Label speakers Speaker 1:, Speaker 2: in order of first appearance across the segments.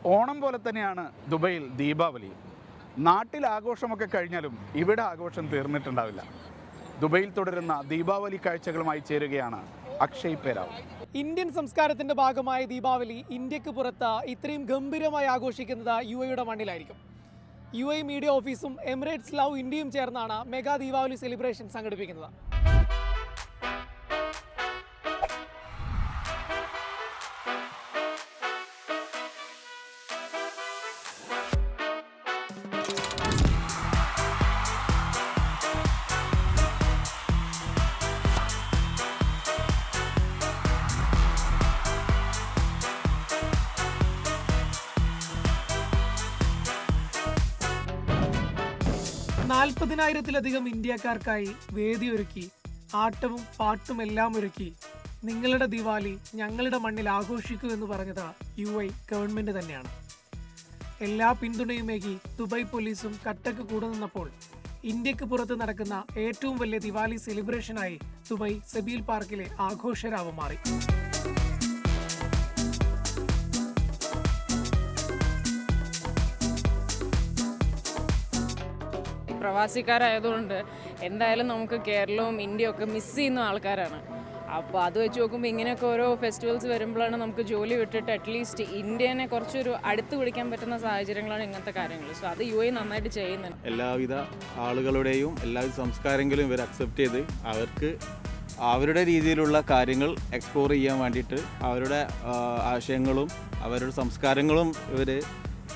Speaker 1: ഓണം പോലെ തന്നെയാണ് ദുബൈയിൽ ദീപാവലി. നാട്ടിൽ ആഘോഷമൊക്കെ കഴിഞ്ഞാലും ഇവിടെ ആഘോഷം തീർന്നിട്ടുണ്ടാവില്ല. ദുബൈയിൽ തുടരുന്ന ദീപാവലി കാഴ്ചകളുമായി ചേരുകയാണ് അക്ഷയ് പേരാവ്.
Speaker 2: ഇന്ത്യൻ സംസ്കാരത്തിന്റെ ഭാഗമായ ദീപാവലി ഇന്ത്യക്ക് പുറത്ത് ഇത്രയും ഗംഭീരമായി ആഘോഷിക്കുന്നത് UAE മണ്ണിലായിരിക്കും. UAE മീഡിയ ഓഫീസും എമിറേറ്റ്സ് ലവ് ഇന്ത്യയും ചേർന്നാണ് മെഗാ ദീപാവലി സെലിബ്രേഷൻ സംഘടിപ്പിക്കുന്നത്. നാൽപ്പതിനായിരത്തിലധികം ഇന്ത്യക്കാർക്കായി വേദിയൊരുക്കി ആട്ടവും പാട്ടും എല്ലാം ഒരുക്കി നിങ്ങളുടെ ദിവാലി ഞങ്ങളുടെ മണ്ണിൽ ആഘോഷിക്കൂ എന്ന് പറഞ്ഞത് UAE ഗവൺമെന്റ് തന്നെയാണ്. എല്ലാ പിന്തുണയുമേകി ദുബായ് പോലീസും കട്ടക്ക് കൂടെ നിന്നപ്പോൾ ഇന്ത്യക്ക് പുറത്ത് നടക്കുന്ന ഏറ്റവും വലിയ ദിവാലി സെലിബ്രേഷനായി ദുബായ് സെബീൽ പാർക്കിലെ ആഘോഷരാവ് മാറി.
Speaker 3: പ്രവാസിക്കാരായതുകൊണ്ട് എന്തായാലും നമുക്ക് കേരളവും ഇന്ത്യയും ഒക്കെ മിസ് ചെയ്യുന്ന ആൾക്കാരാണ്. അപ്പോൾ അത് വെച്ച് നോക്കുമ്പോൾ ഇങ്ങനെയൊക്കെ ഓരോ ഫെസ്റ്റിവൽസ് വരുമ്പോഴാണ് നമുക്ക് ജോലി വിട്ടിട്ട് അറ്റ്ലീസ്റ്റ് ഇന്ത്യനെ കുറച്ചൊരു അടുത്ത് പിടിക്കാൻ പറ്റുന്ന സാഹചര്യങ്ങളാണ് ഇങ്ങനത്തെ കാര്യങ്ങൾ. സോ അത് UAE നന്നായിട്ട് ചെയ്യുന്നുണ്ട്.
Speaker 4: എല്ലാവിധ ആളുകളുടെയും എല്ലാവിധ സംസ്കാരങ്ങളും ഇവർ അക്സെപ്റ്റ് ചെയ്ത് അവർക്ക് അവരുടെ രീതിയിലുള്ള കാര്യങ്ങൾ എക്സ്പ്ലോർ ചെയ്യാൻ വേണ്ടിയിട്ട് അവരുടെ ആശയങ്ങളും അവരുടെ സംസ്കാരങ്ങളും ഇവർ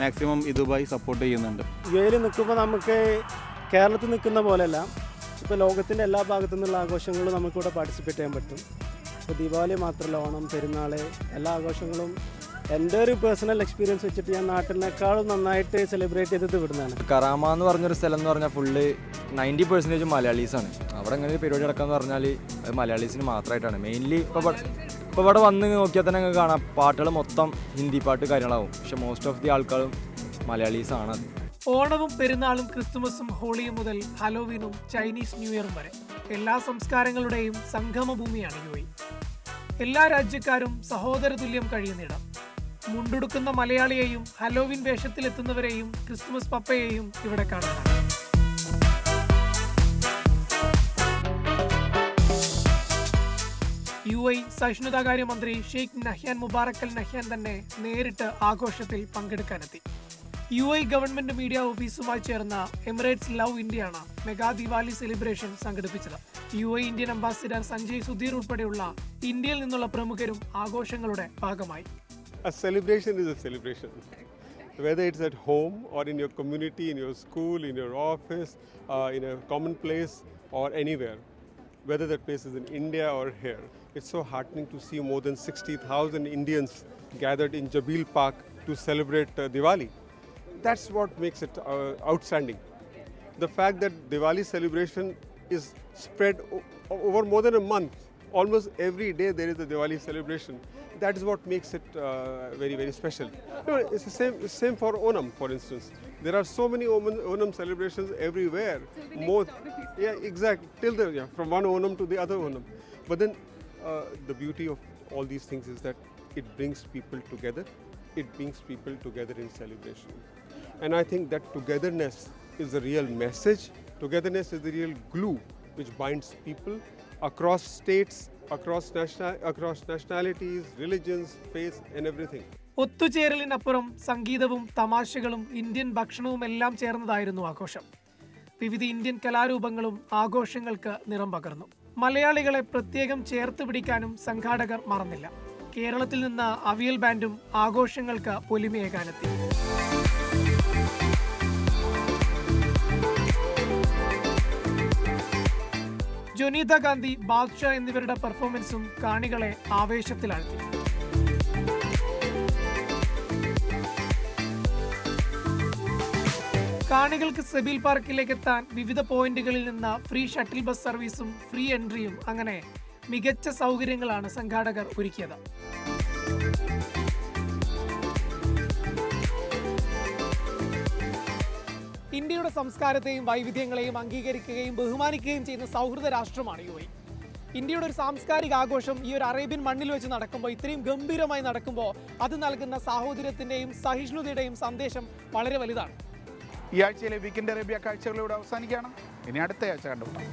Speaker 4: മാക്സിമം ഇതുമായി സപ്പോർട്ട് ചെയ്യുന്നുണ്ട്.
Speaker 5: UAE നിൽക്കുമ്പോൾ നമുക്ക് കേരളത്തിൽ നിൽക്കുന്ന പോലെയല്ല, ഇപ്പോൾ ലോകത്തിൻ്റെ എല്ലാ ഭാഗത്തു നിന്നുള്ള ആഘോഷങ്ങളും നമുക്കിവിടെ പാർട്ടിസിപ്പേറ്റ് ചെയ്യാൻ പറ്റും. ഇപ്പോൾ ദീപാവലി മാത്രമല്ല, ഓണം, പെരുന്നാൾ, എല്ലാ ആഘോഷങ്ങളും എൻ്റെ ഒരു പേഴ്സണൽ എക്സ്പീരിയൻസ് വെച്ചിട്ട് ഞാൻ നാട്ടിനേക്കാളും നന്നായിട്ട് സെലിബ്രേറ്റ് ചെയ്തത് ഇവിടുന്നാണ്.
Speaker 6: കറാമ എന്ന് പറഞ്ഞൊരു സ്ഥലം എന്ന് പറഞ്ഞാൽ ഫുള്ള് 90% മലയാളീസാണ്. അവിടെ അങ്ങനെ ഒരു പരിപാടി നടക്കാന്ന് പറഞ്ഞാൽ അത് മലയാളീസിന് മാത്രമായിട്ടാണ്. മെയിൻലി ഇപ്പോൾ ഇവിടെ വന്ന് നോക്കിയാൽ തന്നെ നിങ്ങൾക്ക് കാണാം, പാട്ടുകൾ മൊത്തം ഹിന്ദി പാട്ട് കാര്യങ്ങളാവും. പക്ഷെ മോസ്റ്റ് ഓഫ് ദി ആൾക്കാരും മലയാളീസാണ്.
Speaker 2: ഓണവും പെരുന്നാളും ക്രിസ്തുമസും ഹോളിയും മുതൽ ഹലോവീനും ചൈനീസ് ന്യൂ ഇയറും വരെ എല്ലാ സംസ്കാരങ്ങളുടെയും സംഗമഭൂമിയാണ് UAE. എല്ലാ രാജ്യക്കാരും സഹോദര തുല്യം കഴിയുന്നിടം. മുണ്ടുടുക്കുന്ന മലയാളിയെയും ഹലോവീൻ വേഷത്തിലെത്തുന്നവരെയും ക്രിസ്തുമസ് പപ്പയെയും ഇവിടെ കാണാനാണ്. UAE സഹിഷ്ണുതാകാര്യ മന്ത്രി Sheikh Nahyan Mubarak Al Nahyan തന്നെ നേരിട്ട് ആഘോഷത്തിൽ പങ്കെടുക്കാനെത്തി. UAE ഗവൺമെന്റ് മീഡിയ ഓഫീസുമായി ചേർന്ന എമിറേറ്റ്സ് ലവ് ഇന്ത്യയാണ് മെഗാ ദിവാലി സെലിബ്രേഷൻ സംഘടിപ്പിച്ചത്. UAE Indian ambassador Sanjay Sudheer ഉൾപ്പെടെയുള്ള ഇന്ത്യയിൽ നിന്നുള്ള പ്രമുഖരും ആഘോഷങ്ങളുടെ ഭാഗമായി.
Speaker 7: A celebration is a celebration. Whether it's at home or in your community, in your school, in your office, in a common place or anywhere, whether that place is in India or here. It's so heartening to see more than 60,000 Indians gathered in Jabil Park to celebrate Diwali. That's what makes it outstanding. The fact that Diwali celebration is spread over more than a month. Almost every day there is a Diwali celebration. That is what makes it very, very special. It's the same for Onam, for instance. There are so many Onam celebrations everywhere. More, yeah, exactly. From one Onam to the other Onam. But then the beauty of all these things is that it brings people together. It brings people together in celebration. And I think that togetherness is the real message. Togetherness is the real glue which binds people across states, across nationalities, religions, faiths and everything.
Speaker 2: ഒത്തുചേരലിനപ്പുറം സംഗീതവും തമാശകളും Indian ഭക്ഷണവും എല്ലാം ചേർന്നതായിരുന്നു ആഘോഷം. വിവിധ Indian കലാരൂപങ്ങളും ആഘോഷങ്ങൾക്ക് നിറം പകർന്നു. മലയാളികളെ പ്രത്യേകം ചേർത്ത് പിടിക്കാനും സംഘാടകർ മറന്നില്ല. കേരളത്തിൽ നിന്ന് അവിയൽ ബാൻഡും ആഘോഷങ്ങൾക്ക് പൊലിമയേകാനെത്തി. ജൊനീത ഗാന്ധി, ബാദ്ഷാ എന്നിവരുടെ പെർഫോമൻസും കാണികളെ ആവേശത്തിലാഴ്ത്തി. കാണികൾക്ക് സെബീൽ പാർക്കിലേക്ക് എത്താൻ വിവിധ പോയിന്റുകളിൽ നിന്ന് ഫ്രീ ഷട്ടിൽ ബസ് സർവീസും ഫ്രീ എൻട്രിയും അങ്ങനെ മികച്ച സൗകര്യങ്ങളാണ് സംഘാടകർ ഒരുക്കിയത്. ഇന്ത്യയുടെ സംസ്കാരത്തെയും വൈവിധ്യങ്ങളെയും അംഗീകരിക്കുകയും ബഹുമാനിക്കുകയും ചെയ്യുന്ന സൗഹൃദ രാഷ്ട്രമാണ് UAE. ഇന്ത്യയുടെ ഒരു സാംസ്കാരിക ആഘോഷം ഈ ഒരു അറേബ്യൻ മണ്ണിൽ വെച്ച് നടക്കുമ്പോൾ, ഇത്രയും ഗംഭീരമായി നടക്കുമ്പോൾ അത് നൽകുന്ന സാഹോദര്യത്തിൻ്റെയും സഹിഷ്ണുതയുടെയും സന്ദേശം വളരെ വലുതാണ്.
Speaker 1: ഈ ആഴ്ചയിലെ വീക്കെൻഡ് അറേബ്യ കാഴ്ചകളിലൂടെ അവസാനിക്കുകയാണ്. ഇനി അടുത്ത ആഴ്ച കണ്ടുപിടിക്കാം.